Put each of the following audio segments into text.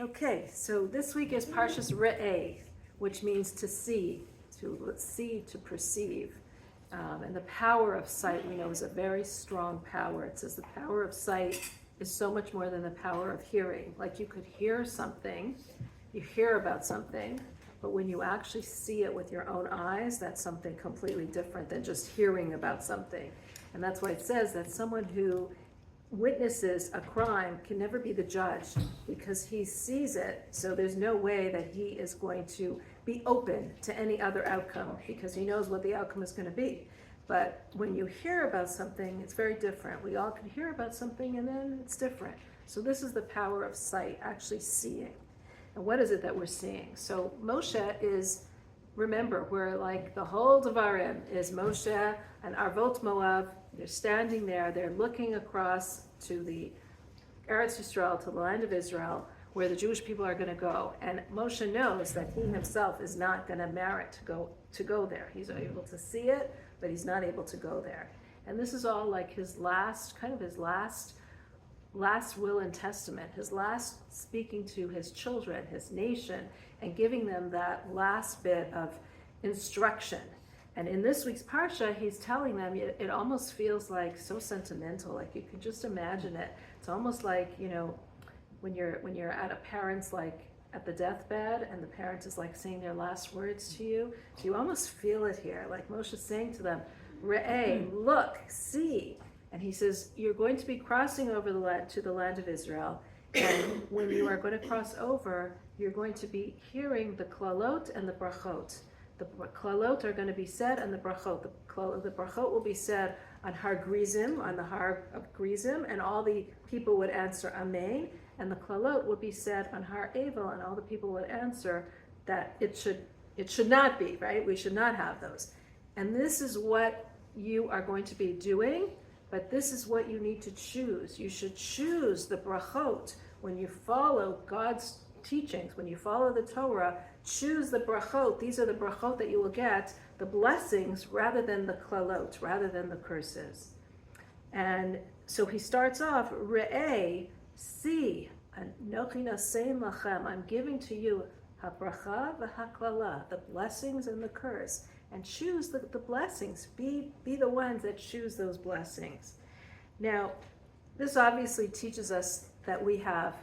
Okay, so this week is Parshas Re'eh, which means to see, to perceive. And the power of sight, we know, is a very strong power. It says the power of sight is so much more than the power of hearing. Like you could hear something, you hear about something, but when you actually see it with your own eyes, that's something completely different than just hearing about something. And that's why it says that someone who witnesses a crime can never be the judge because he sees it, so there's no way that he is going to be open to any other outcome because he knows what the outcome is going to be. But when you hear about something, it's very different. We all can hear about something and then it's different. So this is the power of sight, actually seeing. And what is it that we're seeing? So Moshe is, remember, we're like the whole Devarim is Moshe and Arvot Moab. They're standing there, they're looking across to the Eretz Yisrael, to the land of Israel, where the Jewish people are going to go. And Moshe knows that he himself is not going to merit to go there. He's able to see it, but he's not able to go there. And this is all like his last will and testament, his last speaking to his children, his nation, and giving them that last bit of instruction. And in this week's Parsha, he's telling them, it almost feels like so sentimental, like you can just imagine it. It's almost like, when you're at a parent's, like at the deathbed, and the parent is like saying their last words to you. So you almost feel it here, like Moshe's saying to them, Re'eh, look, see. And he says, you're going to be crossing over the land to the land of Israel. And when you are going to cross over, you're going to be hearing the klalot and the brachot. The klalot are going to be said, and the brachot. The brachot will be said on Har Grizim, on the Har of Grizim, and all the people would answer Amen. And the klalot would be said on Har Evel, and all the people would answer that it should not be, right? We should not have those. And this is what you are going to be doing, but this is what you need to choose. You should choose the brachot when you follow God's teachings, when you follow the Torah. Choose the brachot. These are the brachot that you will get, the blessings, rather than the klalot, rather than the curses. And so he starts off, Re'eh, see, Anochi nasein lachem, I'm giving to you habracha v'haklala, the blessings and the curse. And choose the blessings. Be the ones that choose those blessings. Now, this obviously teaches us that we have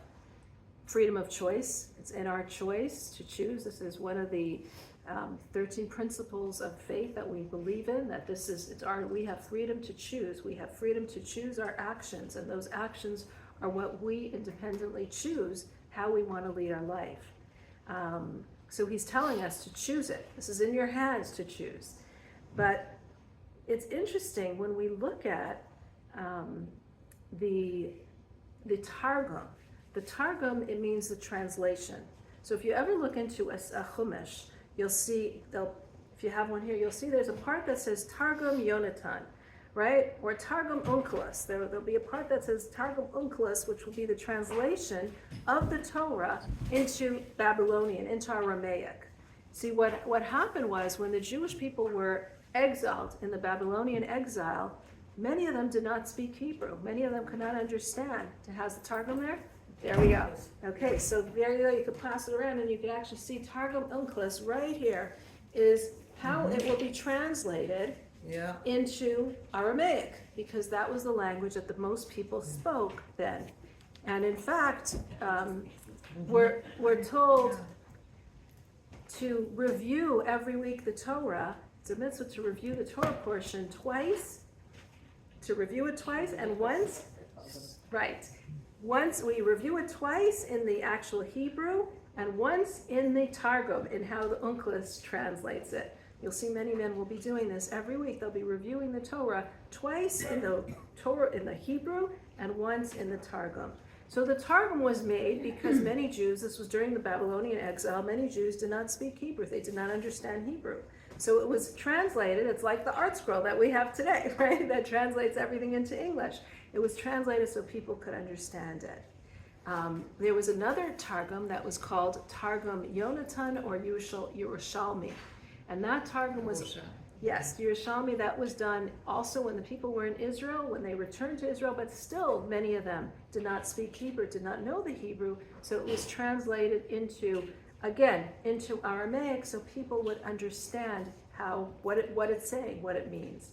freedom of choice. It's in our choice to choose. This is one of the 13 principles of faith that we believe in, that we have freedom to choose. We have freedom to choose our actions, and those actions are what we independently choose, how we want to lead our life. So he's telling us to choose it. This is in your hands to choose. But it's interesting when we look at the Targum. The Targum, it means the translation. So if you ever look into a Chumash, you'll see, if you have one here, you'll see there's a part that says Targum Yonatan, right? Or Targum Onkelos. There'll be a part that says Targum Onkelos, which will be the translation of the Torah into Babylonian, into Aramaic. See, what happened was when the Jewish people were exiled in the Babylonian exile, many of them did not speak Hebrew. Many of them could not understand. Has the Targum there? There we go. Okay, so there you go. You could pass it around and you can actually see Targum Onkelos right here is how it will be translated into Aramaic, because that was the language that the most people spoke then. And in fact, we're told to review every week the Torah. It's a mitzvah to review the Torah portion twice, to review it twice, and once, right. Once we review it twice in the actual Hebrew, and once in the Targum, in how the Onkelos translates it. You'll see many men will be doing this every week. They'll be reviewing the Torah twice in the Torah in the Hebrew and once in the Targum. So the Targum was made because many Jews, this was during the Babylonian exile, many Jews did not speak Hebrew. They did not understand Hebrew. So it was translated. It's like the Art Scroll that we have today, right? That translates everything into English. It was translated so people could understand it. There was another Targum that was called Targum Yonatan or Yerushalmi. And that Targum was Yes, Yerushalmi, that was done also when the people were in Israel, when they returned to Israel, but still many of them did not speak Hebrew, did not know the Hebrew, so it was translated into Aramaic, so people would understand what it's saying, what it means.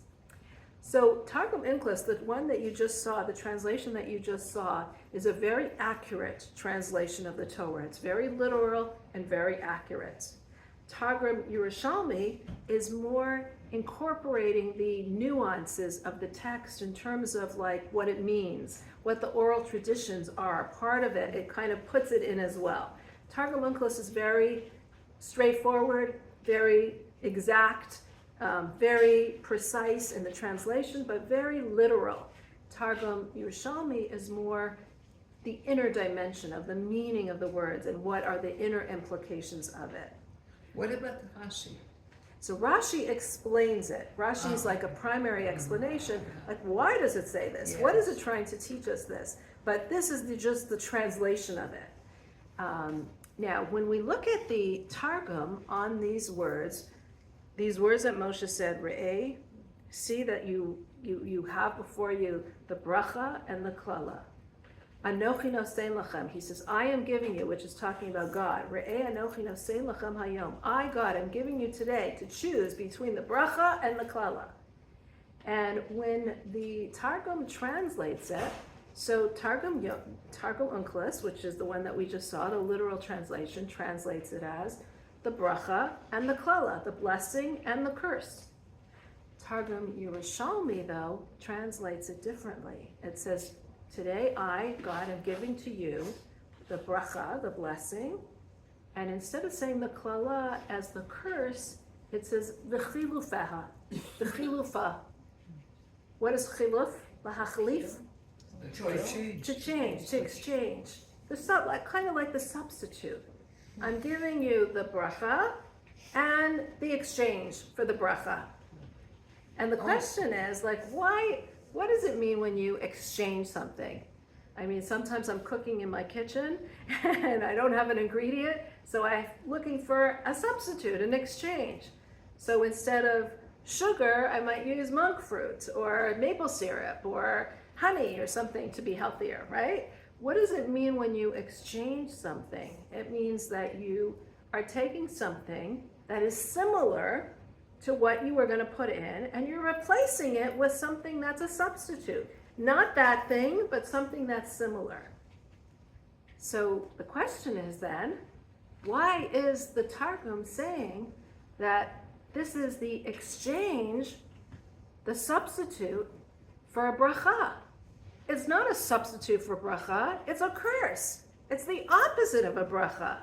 So Targum Onkelos, the one that you just saw, the translation that you just saw, is a very accurate translation of the Torah. It's very literal and very accurate. Targum Yerushalmi is more incorporating the nuances of the text in terms of like what it means, what the oral traditions are. Part of it, it kind of puts it in as well. Targum Onkelos is very straightforward, very exact, very precise in the translation, but very literal. Targum Yerushalmi is more the inner dimension of the meaning of the words and what are the inner implications of it. What about the Rashi? So Rashi explains it. Rashi is like a primary explanation, like why does it say this? Yes. What is it trying to teach us this? But this is just the translation of it. Now, when we look at the Targum on these words that Moshe said, Re'eh, see that you have before you the bracha and the klala. Anochi nosein lachem, he says, I am giving you, which is talking about God. Re'eh anochi nosein lachem hayom. I, God, am giving you today to choose between the bracha and the klala. And when the Targum translates it, so Targum Onkelos, which is the one that we just saw, the literal translation, translates it as the bracha and the klala, the blessing and the curse. Targum Yerushalmi, though, translates it differently. It says, today I, God, am giving to you the bracha, the blessing, and instead of saying the klala as the curse, it says v'chilufeha, the chilufa. What is chiluf? Lahachlif? To change, to exchange. Kind of like the substitute. I'm giving you the bracha and the exchange for the bracha. And the question is, like, why? What does it mean when you exchange something? I mean, sometimes I'm cooking in my kitchen and I don't have an ingredient, so I'm looking for a substitute, an exchange. So instead of sugar, I might use monk fruit or maple syrup or honey or something to be healthier, right? What does it mean when you exchange something? It means that you are taking something that is similar to what you were going to put in, and you're replacing it with something that's a substitute. Not that thing, but something that's similar. So the question is then, why is the Targum saying that this is the exchange, the substitute for a bracha? It's not a substitute for bracha, it's a curse. It's the opposite of a bracha.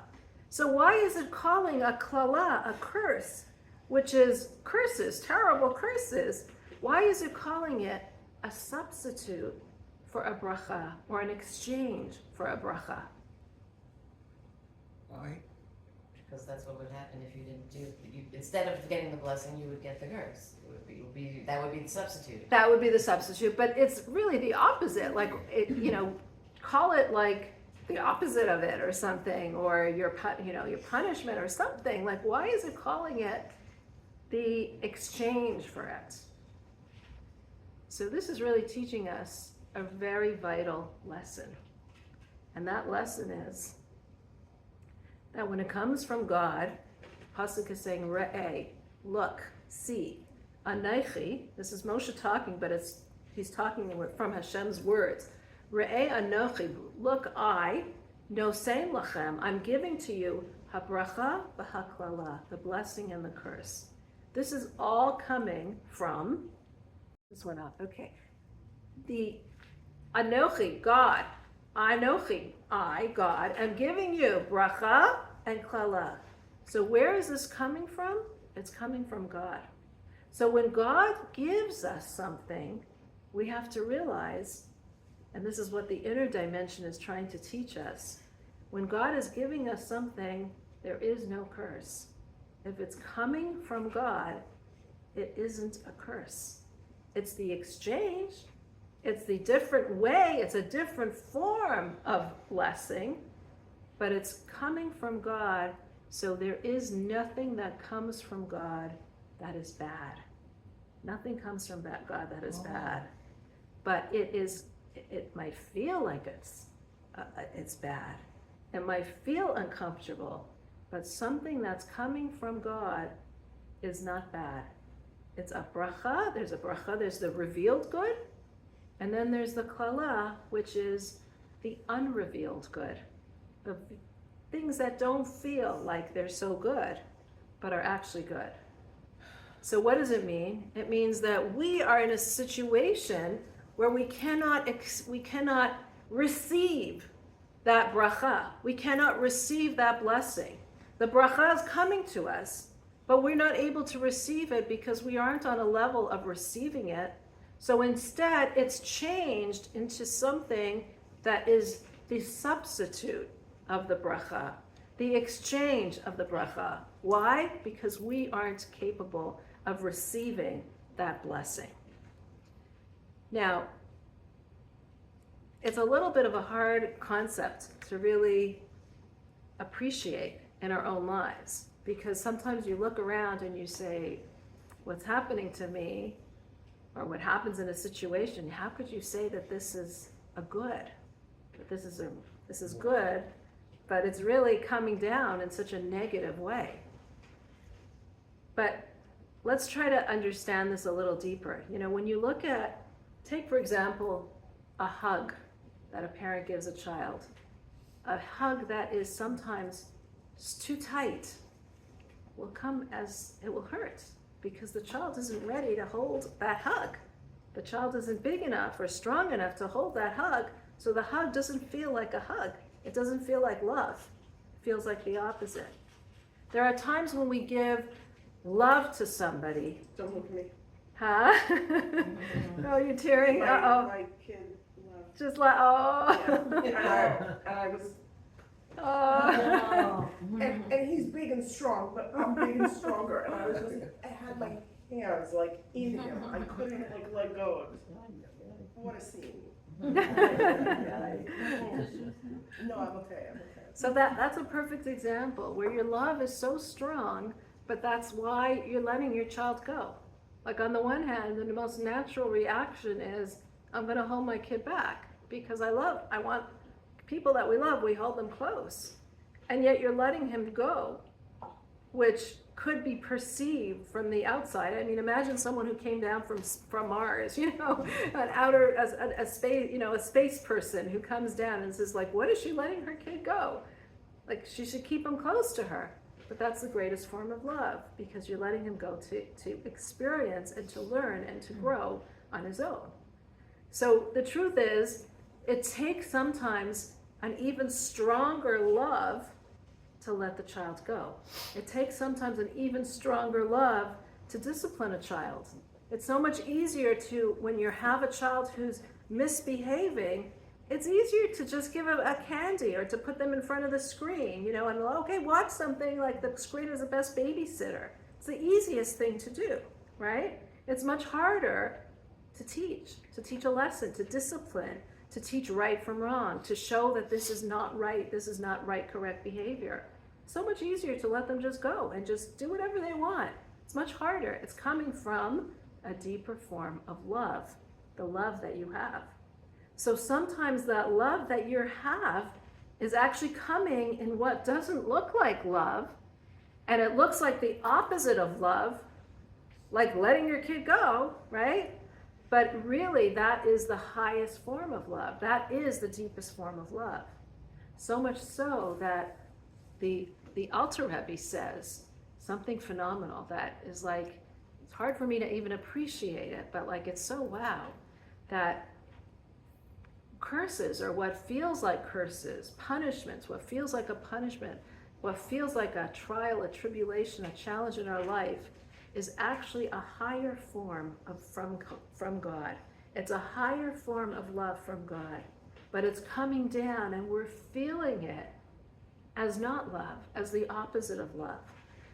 So why is it calling a klala a curse, which is curses, terrible curses? Why is it calling it a substitute for a bracha or an exchange for a bracha? Why? Because that's what would happen if you didn't do. Instead of getting the blessing, you would get the curse. That would be the substitute. That would be the substitute, but it's really the opposite. Like, call it like the opposite of it or something, or your punishment or something. Like, why is it calling it the exchange for it? So this is really teaching us a very vital lesson, and that lesson is that when it comes from God, Pasuk is saying, Re'eh, look, see. Anochi, this is Moshe talking, but he's talking from Hashem's words. Re'eh anochi, look, I, nosein lachem, I'm giving to you habracha v'haklala, the blessing and the curse. This is all coming from, this went up, okay. The anochi, God, anochi, I, God, am giving you bracha and klala. So where is this coming from? It's coming from God. So when God gives us something, we have to realize, and this is what the inner dimension is trying to teach us, when God is giving us something, there is no curse. If it's coming from God, it isn't a curse. It's the exchange, it's the different way, it's a different form of blessing, but it's coming from God, so there is nothing that comes from God that is bad. Nothing comes from that God that is bad. But it might feel like it's bad. It might feel uncomfortable, but something that's coming from God is not bad. It's a bracha, there's the revealed good, and then there's the klala, which is the unrevealed good. The things that don't feel like they're so good, but are actually good. So what does it mean? It means that we are in a situation where we cannot receive that bracha. We cannot receive that blessing. The bracha is coming to us, but we're not able to receive it because we aren't on a level of receiving it. So instead, it's changed into something that is the substitute of the bracha, the exchange of the bracha. Why? Because we aren't capable of receiving that blessing. Now, it's a little bit of a hard concept to really appreciate in our own lives, because sometimes you look around and you say, what's happening to me, or what happens in a situation, how could you say that this is a good, that this is good, but it's really coming down in such a negative way? But let's try to understand this a little deeper. You know, when you look at, take for example, a hug that a parent gives a child, a hug that is sometimes too tight will come as, it will hurt because the child isn't ready to hold that hug. The child isn't big enough or strong enough to hold that hug, so the hug doesn't feel like a hug. It doesn't feel like love. It feels like the opposite. There are times when we give love to somebody. Don't look at me. Huh? Oh, you're tearing? Uh-oh. My kid left. Just like, oh. Yeah. And I was, Oh. and he's big and strong, but I'm big and stronger, and I was just, I had my hands like in him. I couldn't like let go. What a scene. No, I'm okay. So that's a perfect example where your love is so strong, but that's why you're letting your child go. Like on the one hand, the most natural reaction is, I'm going to hold my kid back because I want people that we love, we hold them close. And yet you're letting him go, which could be perceived from the outside. I mean, imagine someone who came down from Mars, you know, a space, you know, a space person who comes down and says, like, what is she letting her kid go? Like, she should keep him close to her. But that's the greatest form of love, because you're letting him go to experience and to learn and to grow on his own. So the truth is, it takes sometimes an even stronger love to let the child go. It takes sometimes an even stronger love to discipline a child. It's so much easier to, when you have a child who's misbehaving, it's easier to just give a candy or to put them in front of the screen, you know, and okay, watch something, like the screen is the best babysitter. It's the easiest thing to do, right? It's much harder to teach a lesson, to discipline, to teach right from wrong, to show that this is not right, correct behavior. So much easier to let them just go and just do whatever they want. It's much harder. It's coming from a deeper form of love, the love that you have. So sometimes that love that you have is actually coming in what doesn't look like love, and it looks like the opposite of love, like letting your kid go, right? But really, that is the highest form of love. That is the deepest form of love. So much so that the Alter Rebbe says something phenomenal that is like, it's hard for me to even appreciate it, but like it's so wow, that curses, or what feels like curses, punishments, what feels like a punishment, what feels like a trial, a tribulation, a challenge in our life, is actually a higher form of from God. It's a higher form of love from God, but it's coming down and we're feeling it as not love, as the opposite of love.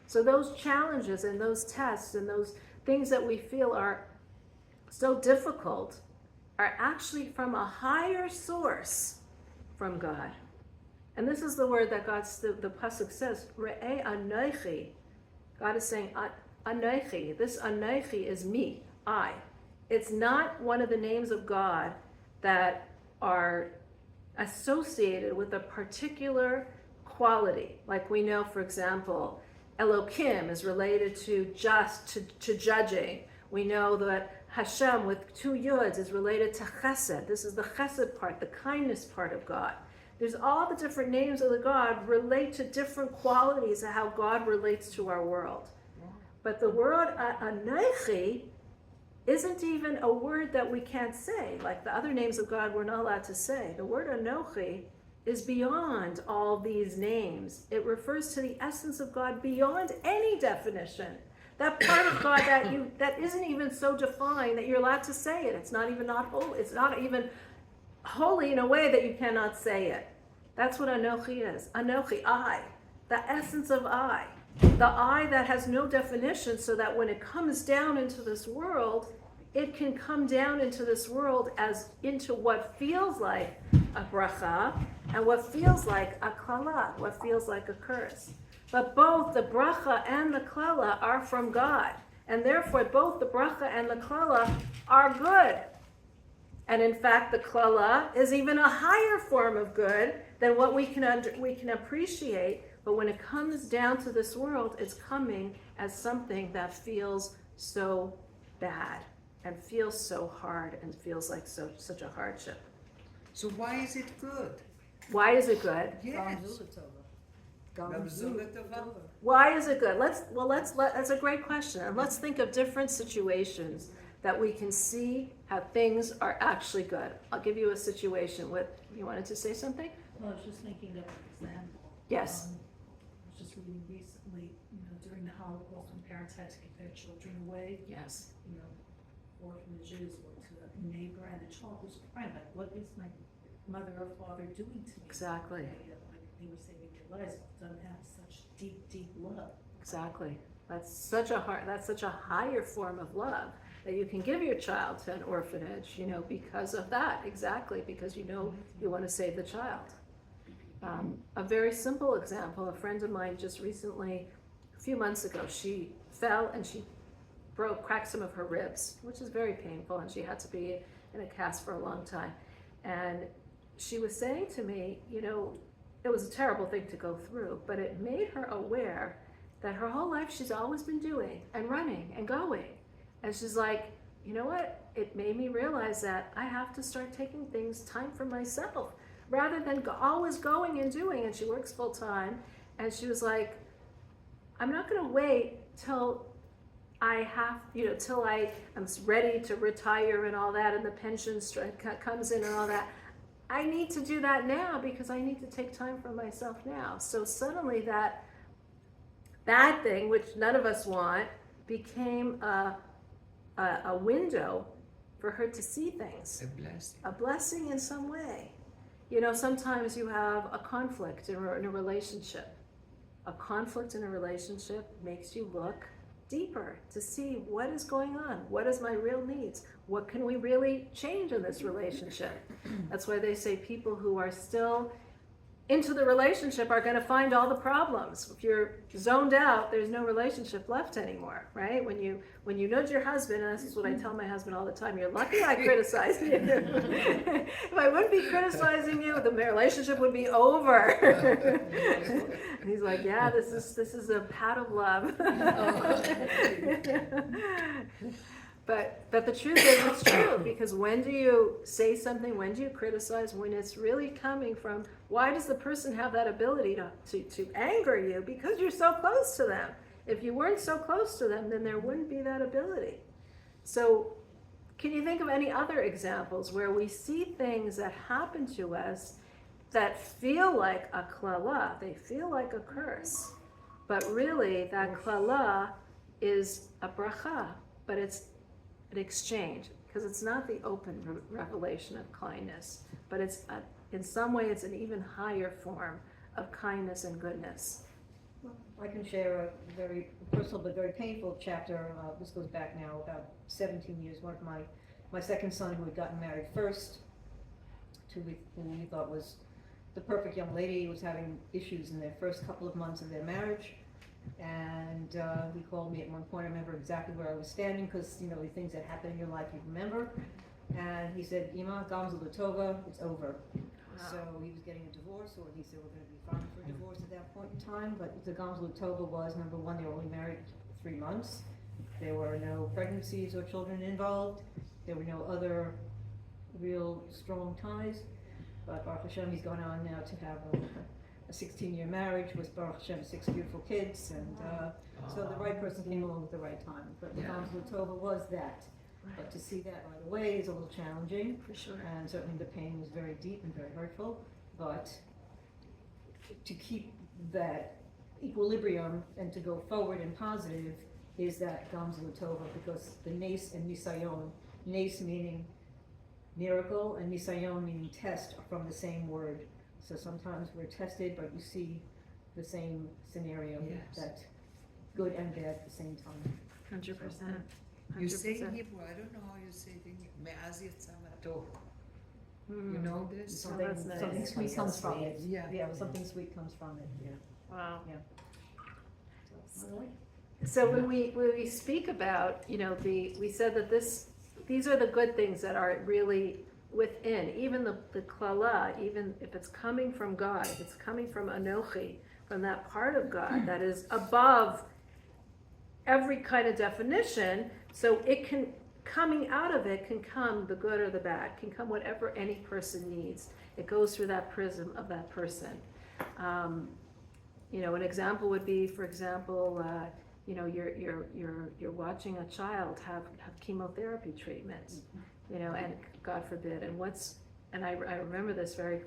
So those challenges and those tests and those things that we feel are so difficult are actually from a higher source from God. And this is the word that the pasuk says, Re'eh anochi. God is saying, Anochi. This Anochi is me. I. It's not one of the names of God that are associated with a particular quality. Like we know, for example, Elohim is related to judging. We know that Hashem with 2 yuds is related to chesed. This is the chesed part, the kindness part of God. There's all the different names of the God relate to different qualities of how God relates to our world. But the word Anochi isn't even a word that we can't say. Like the other names of God we're not allowed to say. The word Anochi is beyond all these names. It refers to the essence of God beyond any definition. That part of God that isn't even so defined that you're allowed to say it. It's not even not holy. It's not even holy in a way that you cannot say it. That's what Anochi is. Anochi, I. The essence of I. The I that has no definition, so that when it comes down into this world, it can come down into this world as into what feels like a bracha and what feels like a klala, what feels like a curse. But both the bracha and the klala are from God. And therefore, both the bracha and the klala are good. And in fact, the klala is even a higher form of good than what we can appreciate. But when it comes down to this world, it's coming as something that feels so bad and feels so hard and feels like such a hardship. So why is it good? Why is it good? Yes. Why is it good? That's a great question. And let's think of different situations that we can see how things are actually good. I'll give you a situation with, you wanted to say something? Well, I was just thinking of an example. Yes. I was just reading recently, during the Holocaust, when parents had to give their children away, Yes. orphanages or to a neighbor, and the child was crying, like, what is my mother or father doing to me? Exactly. Like they were saving their lives, but don't have such deep, deep love. Exactly. That's such a higher form of love that you can give your child to an orphanage, because of that. Exactly, because you want to save the child. A very simple example, a friend of mine just recently, a few months ago, she fell and she cracked some of her ribs, which is very painful, and she had to be in a cast for a long time. And she was saying to me, it was a terrible thing to go through, but it made her aware that her whole life she's always been doing and running and going. And she's like, you know what? It made me realize that I have to start taking time for myself rather than always going and doing. And she works full time. And she was like, I'm not going to wait till I have, till I am ready to retire and all that, and the pension comes in and all that. I need to do that now because I need to take time for myself now. So suddenly that bad thing, which none of us want, became a window for her to see things. A blessing. A blessing in some way. Sometimes you have a conflict in a relationship. A conflict in a relationship makes you look deeper to see what is going on. What is my real needs? What can we really change in this relationship? That's why they say people who are still into the relationship are going to find all the problems. If you're zoned out, there's no relationship left anymore, right? When you nudge your husband, and this is what I tell my husband all the time, you're lucky I criticized you. If I wouldn't be criticizing you, the relationship would be over. And he's like, yeah, this is a pat of love. But the truth is, it's true, because when do you say something, when do you criticize, when it's really coming from, why does the person have that ability to anger you? Because you're so close to them. If you weren't so close to them, then there wouldn't be that ability. So can you think of any other examples where we see things that happen to us that feel like a klala, they feel like a curse, but really that klala is a bracha, but it's an exchange, because it's not the open revelation of kindness, but in some way it's an even higher form of kindness and goodness. I can share a very personal but very painful chapter. This goes back now about 17 years. One of my second son, who had gotten married first to who we thought was the perfect young lady, was having issues in their first couple of months of their marriage, And he called me at one point. I remember exactly where I was standing because, you know, the things that happen in your life you remember. And he said, Ima, Gamza Latova, it's over. So he was getting a divorce, or at least they were going to be filing for a divorce at that point in time. But the Gamza Latova was, number one, they were only married 3 months. There were no pregnancies or children involved. There were no other real strong ties. But Baruch Hashem, he's gone on now to have a 16-year marriage with Baruch Hashem 6 beautiful kids, and so the right person came along at the right time. But the Gamza Latova was that. But to see that right away is a little challenging, For sure. and certainly the pain was very deep and very hurtful. But to keep that equilibrium and to go forward and positive is that Gamza Latova, because the Nes and Nisayon, Nes meaning miracle and Nisayon meaning test, are from the same word. So sometimes we're tested, but you see the same scenario, Yes. that good and bad at the same time. 100%. You say in 100%. Hebrew, I don't know how you say it in Hebrew. Me'az yatsa ma'atov. Mm. You know this? Something, that's nice. something sweet comes from it. Yeah. Yeah, something sweet comes from it, yeah. Wow. So, all right. So when we speak about, you know, we said that these are the good things that are really within, even the klala, even if it's coming from God, if it's coming from Anochi, from that part of God that is above every kind of definition, so it can, coming out of it can come the good or the bad, can come whatever any person needs. It goes through that prism of that person. You know, an example would be, for example, you know, you're watching a child have chemotherapy treatments, you know, and God forbid, and I remember this very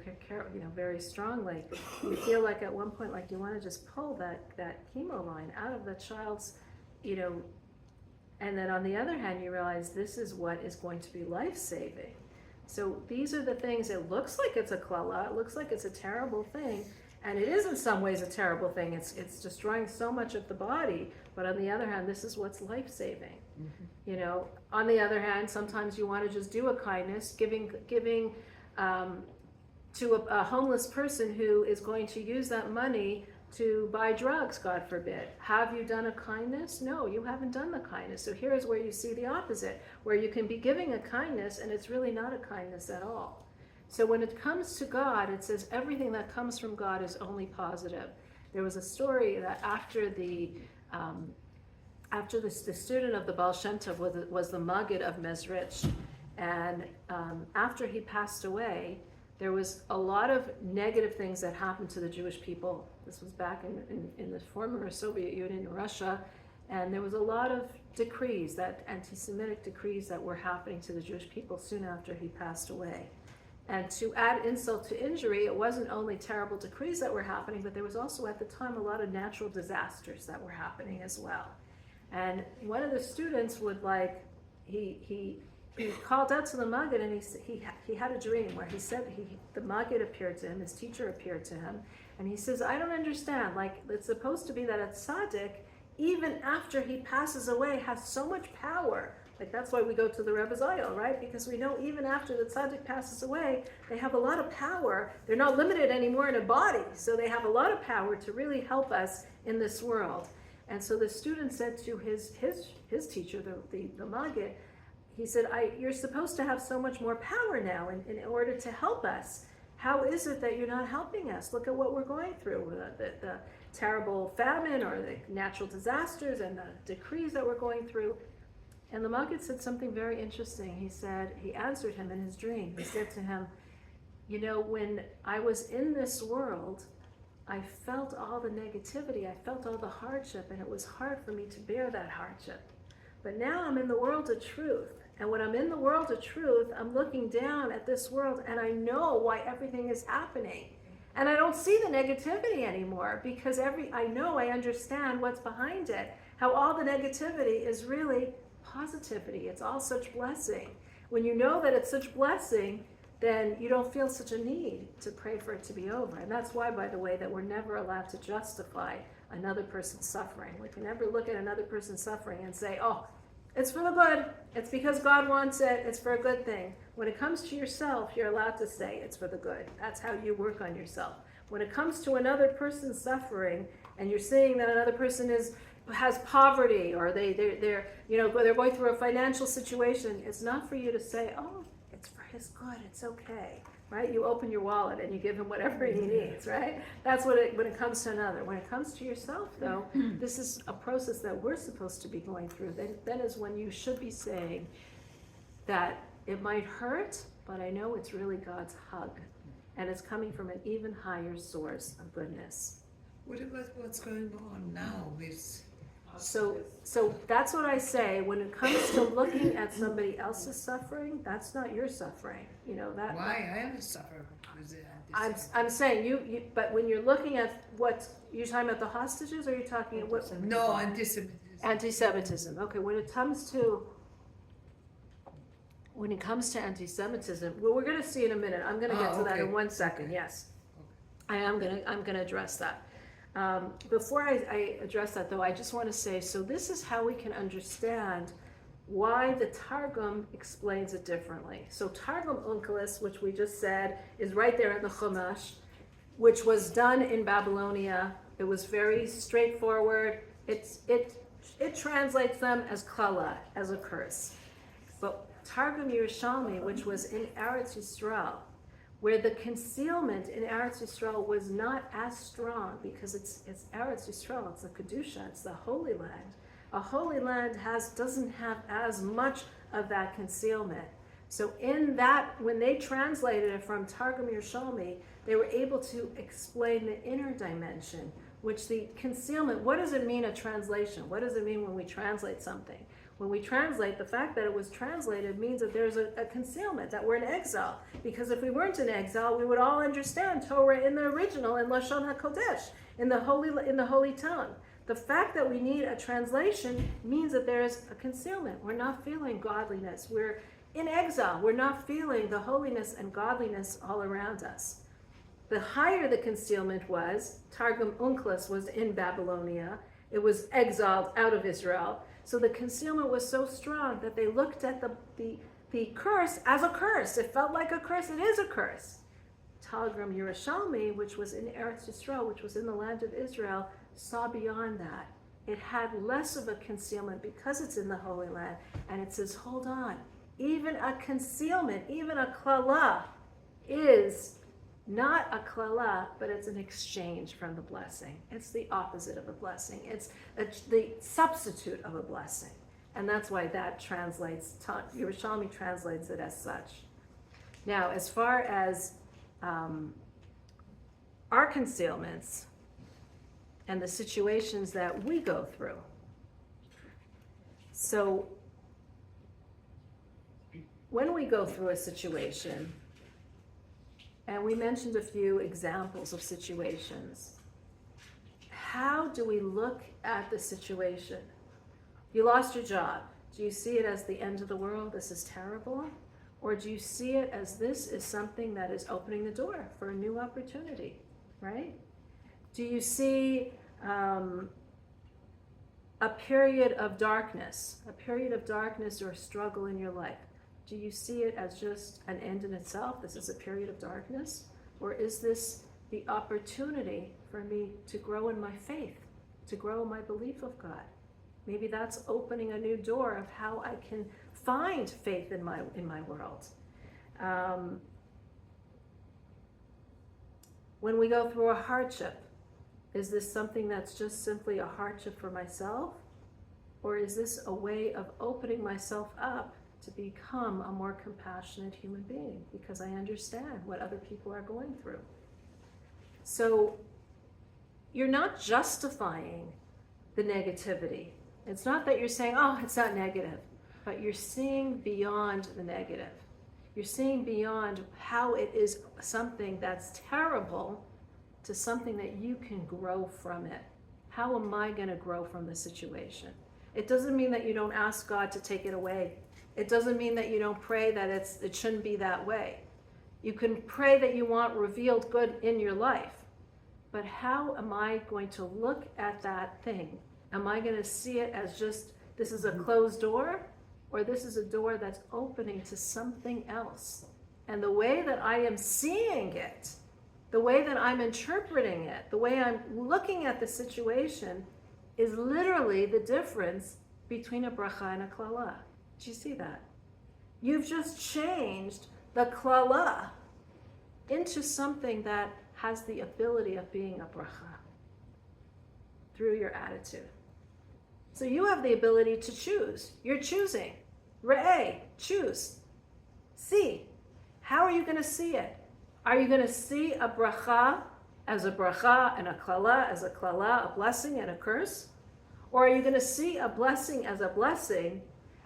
very strongly. You feel like at one point, like you want to just pull that chemo line out of the child's, you know, and then on the other hand, you realize this is what is going to be life-saving. So these are the things, it looks like it's a klala, it looks like it's a terrible thing, and it is in some ways a terrible thing. It's destroying so much of the body, but on the other hand, this is what's life-saving. You know, on the other hand, sometimes you want to just do a kindness, giving to a homeless person who is going to use that money to buy drugs, God forbid. Have you done a kindness? No, you haven't done the kindness. So here's where you see the opposite, where you can be giving a kindness and it's really not a kindness at all. So when it comes to God, it says everything that comes from God is only positive. There was a story that after the student of the Baal Shem Tov was the Maggid of Mezrich, and after he passed away, there was a lot of negative things that happened to the Jewish people. This was back in the former Soviet Union, Russia, and there was a lot of decrees, that anti-Semitic decrees that were happening to the Jewish people soon after he passed away. And to add insult to injury, it wasn't only terrible decrees that were happening, but there was also at the time a lot of natural disasters that were happening as well. And one of the students would he called out to the Maggid, and he had a dream where he said the Maggid appeared to him, his teacher appeared to him, and he says, I don't understand, like it's supposed to be that a tzaddik, even after he passes away, has so much power. Like that's why we go to the Rebbe's Ayil, right? Because we know even after the tzaddik passes away, they have a lot of power. They're not limited anymore in a body, so they have a lot of power to really help us in this world. And so the student said to his teacher, the Maggid, he said, you're supposed to have so much more power now in order to help us. How is it that you're not helping us? Look at what we're going through, the terrible famine or the natural disasters and the decrees that we're going through. And the Maggid said something very interesting. He answered him in his dream. He said to him, you know, when I was in this world, I felt all the negativity, I felt all the hardship, and it was hard for me to bear that hardship. But now I'm in the world of truth. And when I'm in the world of truth, I'm looking down at this world and I know why everything is happening. And I don't see the negativity anymore because I understand what's behind it. How all the negativity is really positivity. It's all such blessing. When you know that it's such blessing, then you don't feel such a need to pray for it to be over. And that's why, by the way, that we're never allowed to justify another person's suffering. We can never look at another person's suffering and say, oh, it's for the good. It's because God wants it. It's for a good thing. When it comes to yourself, you're allowed to say it's for the good. That's how you work on yourself. When it comes to another person suffering, and you're seeing that another person has poverty, or they're going through a financial situation, it's not for you to say, oh, it's for his good, it's okay, right? You open your wallet and you give him whatever he needs, right? That's when it comes to another. When it comes to yourself, though, this is a process that we're supposed to be going through. That is when you should be saying that it might hurt, but I know it's really God's hug, and it's coming from an even higher source of goodness. What about what's going on now with? So that's what I say, when it comes to looking at somebody else's suffering, that's not your suffering, that. Why I am suffering with it. I'm saying you, but when you're looking at what, you're talking about the hostages, or you're talking about what? No, anti-Semitism. Anti-Semitism, okay, when it comes to anti-Semitism, well, we're gonna see in a minute, I'm gonna get to that in okay. 1 second, yes. I'm gonna address that. Before I address that, though, I just want to say, so this is how we can understand why the Targum explains it differently. So Targum Onkelos, which we just said, is right there in the Chumash, which was done in Babylonia. It was very straightforward. It translates them as klala, as a curse. But Targum Yerushalmi, which was in Eretz Yisrael, where the concealment in Eretz Yisrael was not as strong, because it's Eretz Yisrael, it's the Kedusha, it's the Holy Land. A Holy Land doesn't have as much of that concealment. So in that, when they translated it from Targum Yerushalmi, they were able to explain the inner dimension, which the concealment, what does it mean, a translation? What does it mean when we translate something? When we translate, the fact that it was translated means that there's a concealment, that we're in exile. Because if we weren't in exile, we would all understand Torah in the original, in Lashon HaKodesh, in the holy tongue. The fact that we need a translation means that there is a concealment. We're not feeling godliness. We're in exile. We're not feeling the holiness and godliness all around us. The higher the concealment was, Targum Onkelos was in Babylonia. It was exiled out of Israel. So the concealment was so strong that they looked at the curse as a curse. It felt like a curse. It is a curse. Targum Yerushalmi, which was in Eretz Yisrael, which was in the land of Israel, saw beyond that. It had less of a concealment because it's in the Holy Land. And it says, hold on, even a concealment, even a klala is not a klala, but it's an exchange from the blessing. It's the opposite of a blessing. It's the substitute of a blessing. And that's why that translates, Yerushalmi translates it as such. Now, as far as our concealments and the situations that we go through. So, when we go through a situation, and we mentioned a few examples of situations, how do we look at the situation? You lost your job. Do you see it as the end of the world? This is terrible? Or do you see it as this is something that is opening the door for a new opportunity, right? Do you see a period of darkness or a struggle in your life? Do you see it as just an end in itself? This is a period of darkness? Or is this the opportunity for me to grow in my faith, to grow in my belief of God? Maybe that's opening a new door of how I can find faith in my world. When we go through a hardship, is this something that's just simply a hardship for myself? Or is this a way of opening myself up to become a more compassionate human being, because I understand what other people are going through? So you're not justifying the negativity. It's not that you're saying, oh, it's not negative, but you're seeing beyond the negative. You're seeing beyond how it is something that's terrible to something that you can grow from it. How am I going to grow from the situation? It doesn't mean that you don't ask God to take it away. It doesn't mean that you don't pray that it shouldn't be that way. You can pray that you want revealed good in your life. But how am I going to look at that thing? Am I going to see it as just, this is a closed door? Or this is a door that's opening to something else? And the way that I am seeing it, the way that I'm interpreting it, the way I'm looking at the situation is literally the difference between a bracha and a klala. Did you see that? You've just changed the klala into something that has the ability of being a bracha through your attitude. So you have the ability to choose. You're choosing. Re'eh, choose. See. How are you going to see it? Are you going to see a bracha as a bracha and a klala as a klala, a blessing and a curse? Or are you going to see a blessing as a blessing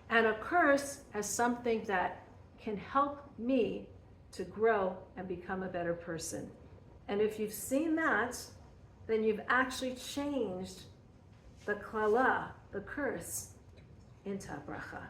and a curse as something that can help me to grow and become a better person? And if you've seen that, then you've actually changed the klala, the curse, into a bracha.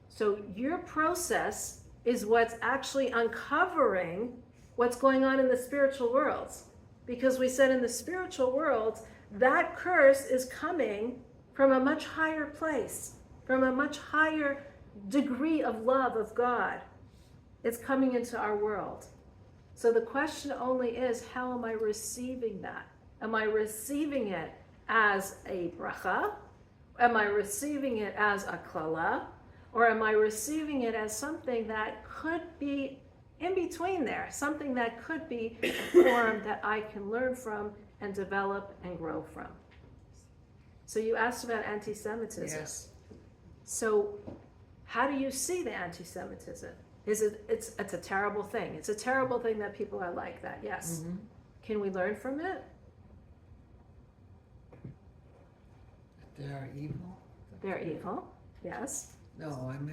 So your process is what's actually uncovering what's going on in the spiritual worlds. Because we said in the spiritual world, that curse is coming from a much higher place, from a much higher degree of love of God. It's coming into our world. So the question only is, how am I receiving that? Am I receiving it as a bracha? Am I receiving it as a klala? Or am I receiving it as something that could be in between there, something that could be a form that I can learn from and develop and grow from? So you asked about anti-Semitism. Yes. So how do you see the anti-Semitism? It's a terrible thing. It's a terrible thing that people are like that, yes. Mm-hmm. Can we learn from it? They are evil. They're evil, yes. No, I'm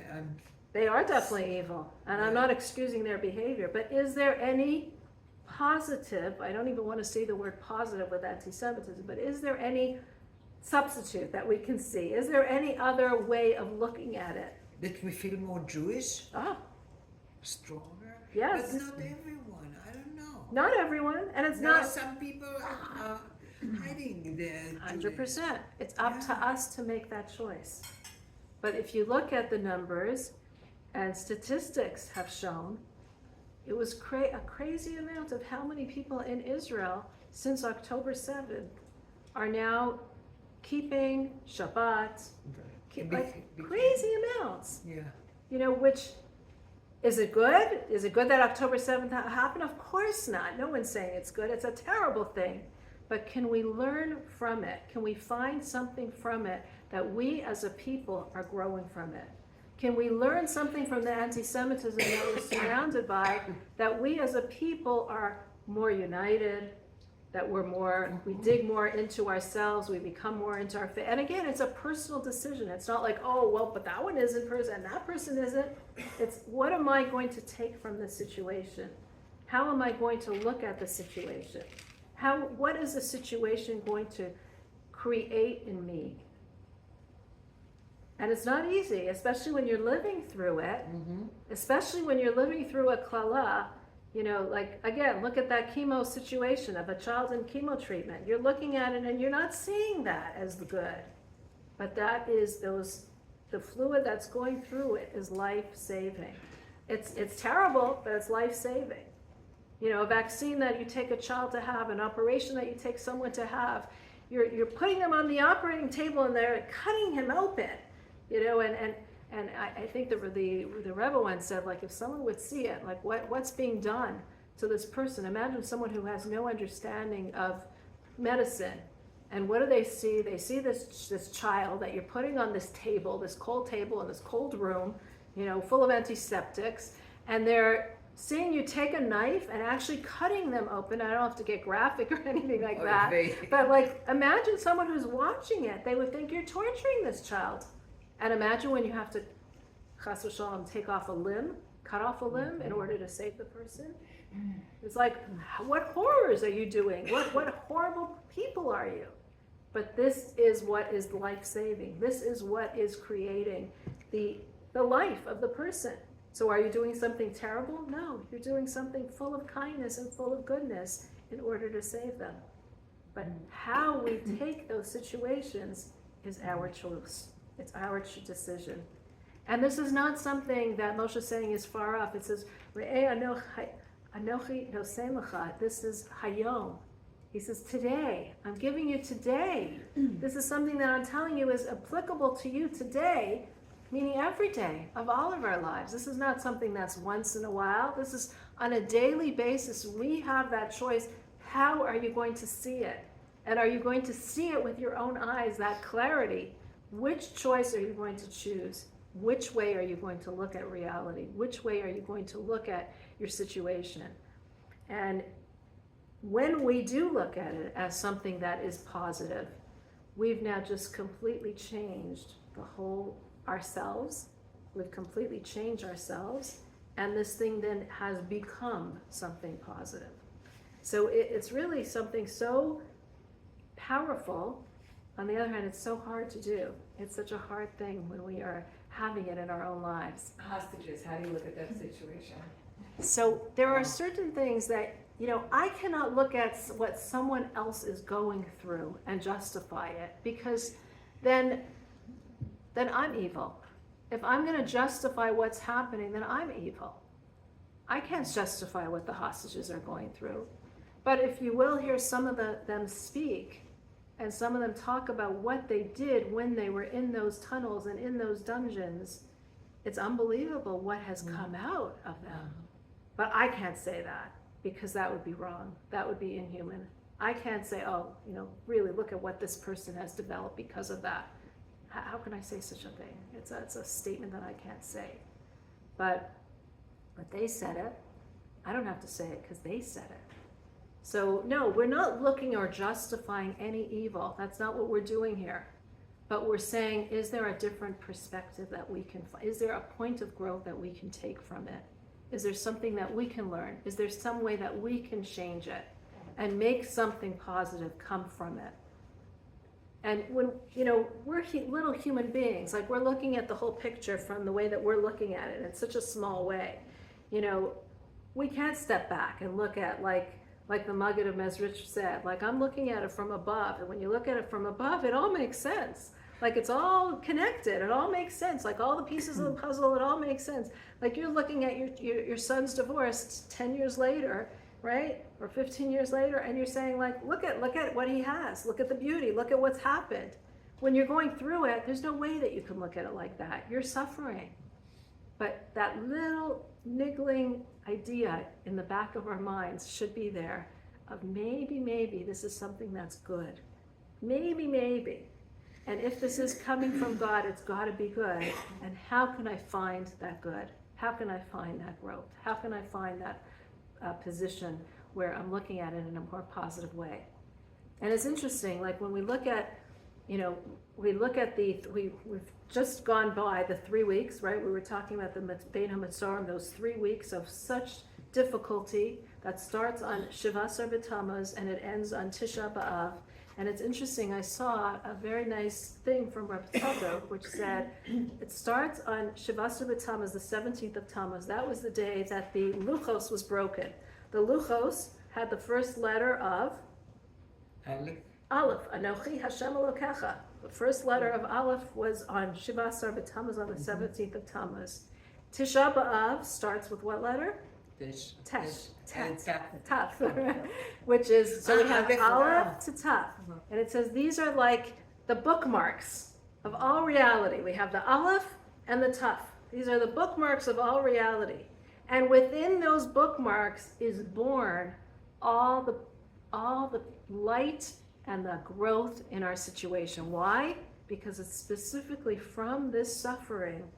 They are definitely evil, and I'm not excusing their behavior, but is there any positive, I don't even want to say the word positive with anti-Semitism, but is there any substitute that we can see? Is there any other way of looking at it? that we feel more Jewish, Oh, stronger. yes. But not everyone. I don't know. Not everyone, and it's There are not some people hiding their 100%. It's up to us to make that choice. But if you look at the numbers, and statistics have shown, it was a crazy amount of how many people in Israel since October 7th are now keeping Shabbat, crazy amounts. Yeah. You know, which, is it good? Is it good that October 7th happened? Of course not. No one's saying it's good. It's a terrible thing. But can we learn from it? Can we find something from it that we as a people are growing from it? Can we learn something from the anti-Semitism that we're surrounded by, that we as a people are more united, that we dig more into ourselves, we become more into our faith. And again, it's a personal decision. It's not like, oh, well, but that one isn't person and that person isn't. It's what am I going to take from this situation? How am I going to look at the situation? What is the situation going to create in me? And it's not easy, especially when you're living through it, especially when you're living through a klala. You know, like, again, look at that chemo situation of a child in chemo treatment. You're looking at it and you're not seeing that as the good. But that is the fluid that's going through it is life-saving. It's terrible, but it's life-saving. You know, a vaccine that you take a child to have, an operation that you take someone to have, you're putting them on the operating table and they're cutting him open. You know, and I think the Rebbe once said, like, if someone would see it, like what's being done to this person. Imagine someone who has no understanding of medicine, and what do they see? They see this child that you're putting on this table, this cold table in this cold room, you know, full of antiseptics, and they're seeing you take a knife and actually cutting them open. I don't have to get graphic or anything like that, but like, imagine someone who's watching it, they would think you're torturing this child. And imagine when you have to, chas v'shalom, take off a limb, cut off a limb in order to save the person. It's like, what horrors are you doing? What horrible people are you? But this is what is life-saving. This is what is creating the life of the person. So are you doing something terrible? No, you're doing something full of kindness and full of goodness in order to save them. But how we take those situations is our choice. It's our decision. And this is not something that Moshe is saying is far off. It says, Anochi nosem lecha. This is hayom. He says, today, I'm giving you today. This is something that I'm telling you is applicable to you today, meaning every day of all of our lives. This is not something that's once in a while. This is on a daily basis. We have that choice. How are you going to see it? And are you going to see it with your own eyes, that clarity? Which choice are you going to choose? Which way are you going to look at reality? Which way are you going to look at your situation? And when we do look at it as something that is positive, we've now just completely changed the whole ourselves. We've completely changed ourselves, and this thing then has become something positive. So it's really something so powerful. On the other hand, it's so hard to do. It's such a hard thing when we are having it in our own lives. Hostages, how do you look at that situation? So there are certain things that, I cannot look at what someone else is going through and justify it, because then I'm evil. If I'm going to justify what's happening, then I'm evil. I can't justify what the hostages are going through. But if you will hear some of them speak, and some of them talk about what they did when they were in those tunnels and in those dungeons, it's unbelievable what has come out of them. But I can't say that, because that would be wrong. That would be inhuman. I can't say, really look at what this person has developed because of that. How can I say such a thing? It's a statement that I can't say. But they said it. I don't have to say it because they said it. So no, we're not looking or justifying any evil. That's not what we're doing here. But we're saying, is there a different perspective that we can find? Is there a point of growth that we can take from it? Is there something that we can learn? Is there some way that we can change it and make something positive come from it? And when, we're little human beings, like we're looking at the whole picture from the way that we're looking at it in such a small way. We can't step back and look at like the Maggid of Mezrich said, like I'm looking at it from above. And when you look at it from above, it all makes sense. Like it's all connected. It all makes sense. Like all the pieces of the puzzle, it all makes sense. Like you're looking at your son's divorce 10 years later, right? Or 15 years later, and you're saying like, look at what he has. Look at the beauty. Look at what's happened. When you're going through it, there's no way that you can look at it like that. You're suffering. But that little niggling idea in the back of our minds should be there of maybe this is something that's good. Maybe. And if this is coming from God, it's got to be good. And how can I find that good? How can I find that growth? How can I find that position where I'm looking at it in a more positive way? And it's interesting, like when we look at, we've just gone by the 3 weeks, right? We were talking about the Bein HaMetzorim, those 3 weeks of such difficulty that starts on Shivasar B'Tammuz and it ends on Tisha B'Av. And it's interesting, I saw a very nice thing from Reb Tzadok, which said, it starts on Shivasar B'Tammuz, the 17th of Tammuz. That was the day that the Luchos was broken. The Luchos had the first letter of Aleph, Anochi Hashem Elokecha. The first letter of Aleph was on Shivasar B'Tammuz on the 17th of Tammuz. Tisha B'Av starts with what letter? Tef, which is, so we have Aleph to Taf, and it says these are like the bookmarks of all reality. We have the Aleph and the Taf. These are the bookmarks of all reality, and within those bookmarks is born all the light and the growth in our situation. Why? Because it's specifically from this suffering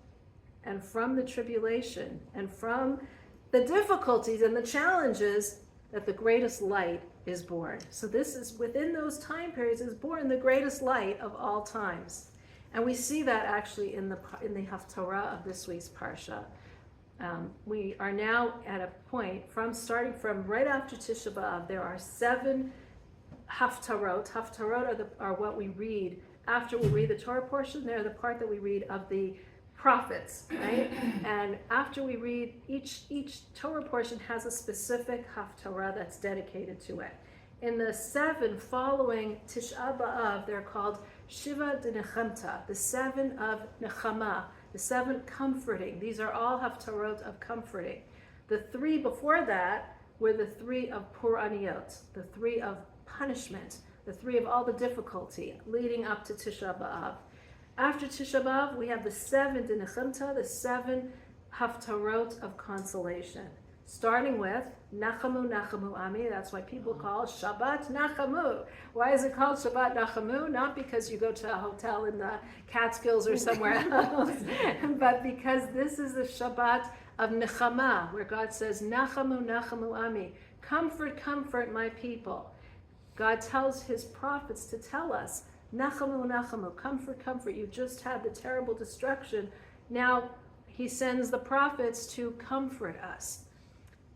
and from the tribulation and from the difficulties and the challenges that the greatest light is born. So this is within those time periods is born the greatest light of all times. And we see that actually in the Haftarah of this week's Parsha. We are now at a point starting from right after Tisha B'Av, there are 7 Haftarot. Haftarot are what we read after we read the Torah portion. They're the part that we read of the prophets, right? And after we read, each Torah portion has a specific haftarah that's dedicated to it. In the 7 following Tisha B'Av, they're called Shiva de Nechemta, the 7 of Nechama, the 7 comforting. These are all haftarot of comforting. The 3 before that were the 3 of Puraniot, the 3 of punishment, the 3 of all the difficulty leading up to Tisha B'Av. After Tisha B'Av, we have the 7 Dinechimta, the 7 Haftarot of consolation. Starting with Nachamu Nachamu Ami, that's why people call Shabbat Nachamu. Why is it called Shabbat Nachamu? Not because you go to a hotel in the Catskills or somewhere else, but because this is the Shabbat of Nechama, where God says, Nachamu Nachamu Ami, comfort, comfort my people. God tells his prophets to tell us, Nachamu Nachamu, comfort, comfort. You just had the terrible destruction. Now he sends the prophets to comfort us.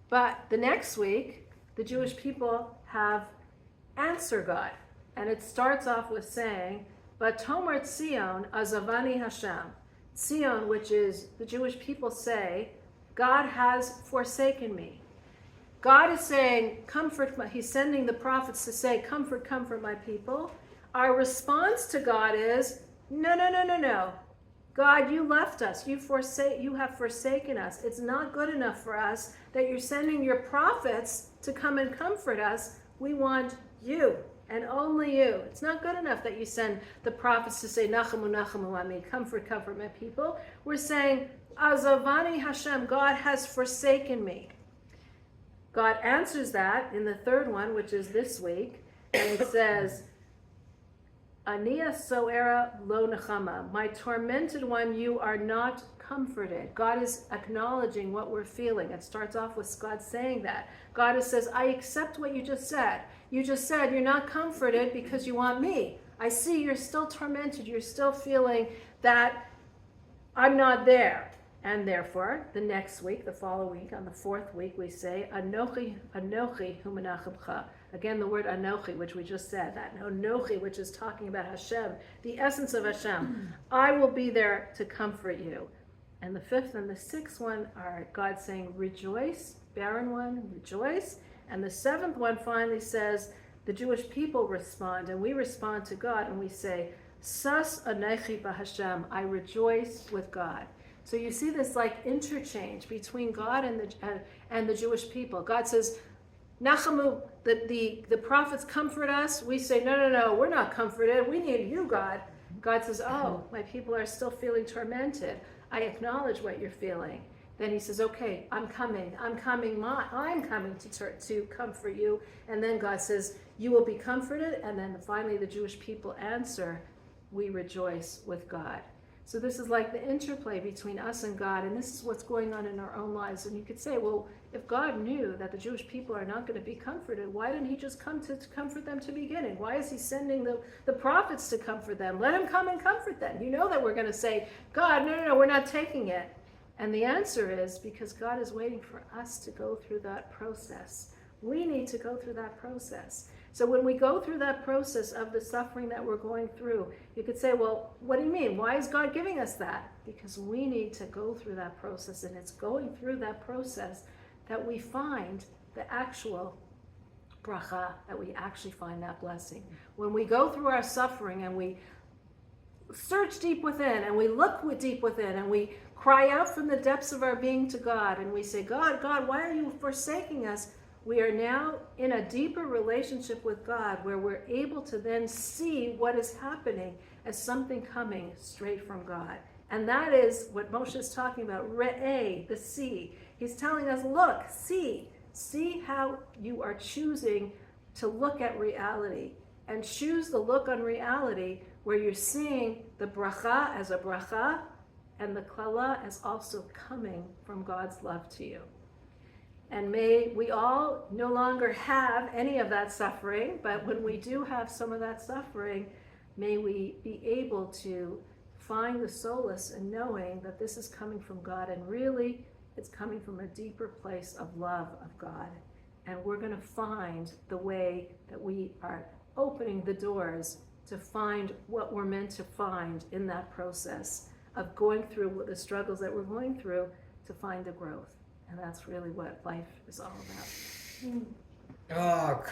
But the next week, the Jewish people have answer God. And it starts off with saying, Vatomer Tzion Azavani Hashem. Tzion, which is the Jewish people say, God has forsaken me. God is saying, comfort my, he's sending the prophets to say, comfort, comfort my people. Our response to God is, no, no, no, no, no. God, you left us. You have forsaken us. It's not good enough for us that you're sending your prophets to come and comfort us. We want you and only you. It's not good enough that you send the prophets to say, Nachamu, Nachamu Ami, comfort, comfort my people. We're saying, Azavani Hashem, God has forsaken me. God answers that in the third one, which is this week, and it says, Ania soera lo nechama, my tormented one, you are not comforted. God is acknowledging what we're feeling. It starts off with God saying that. God says, I accept what you just said. You just said you're not comforted because you want me. I see you're still tormented. You're still feeling that I'm not there. And therefore, the next week, the following week, on the 4th week, we say, Anochi, Anochi hu menachemcha. Again, the word Anochi, which we just said, that Anochi, which is talking about Hashem, the essence of Hashem. I will be there to comfort you. And the 5th and the 6th one are God saying, rejoice, barren one, rejoice. And the 7th one finally says, the Jewish people respond, and we respond to God, and we say, Sas anechi b'Hashem, I rejoice with God. So you see this like interchange between God and the Jewish people. God says, Nachamu, the prophets comfort us. We say, no, no, no, we're not comforted. We need you, God. God says, oh, my people are still feeling tormented. I acknowledge what you're feeling. Then he says, okay, I'm coming to comfort you. And then God says, you will be comforted. And then finally the Jewish people answer, we rejoice with God. So this is like the interplay between us and God, and this is what's going on in our own lives. And you could say, well, if God knew that the Jewish people are not going to be comforted, why didn't he just come to comfort them to beginning? Why is he sending the prophets to comfort them? Let him come and comfort them. You know that we're going to say, God, no, no, no, we're not taking it. And the answer is because God is waiting for us to go through that process. We need to go through that process. So when we go through that process of the suffering that we're going through, you could say, well, what do you mean? Why is God giving us that? Because we need to go through that process, and it's going through that process that we find the actual bracha, that we actually find that blessing. When we go through our suffering and we search deep within and we look deep within and we cry out from the depths of our being to God and we say, God, God, why are you forsaking us? We are now in a deeper relationship with God where we're able to then see what is happening as something coming straight from God. And that is what Moshe is talking about, re'eh, the see. He's telling us, look, see how you are choosing to look at reality and choose the look on reality where you're seeing the bracha as a bracha and the klala as also coming from God's love to you. And may we all no longer have any of that suffering, but when we do have some of that suffering, may we be able to find the solace in knowing that this is coming from God, and really it's coming from a deeper place of love of God. And we're going to find the way that we are opening the doors to find what we're meant to find in that process of going through the struggles that we're going through to find the growth. And that's really what life is all about. Oh,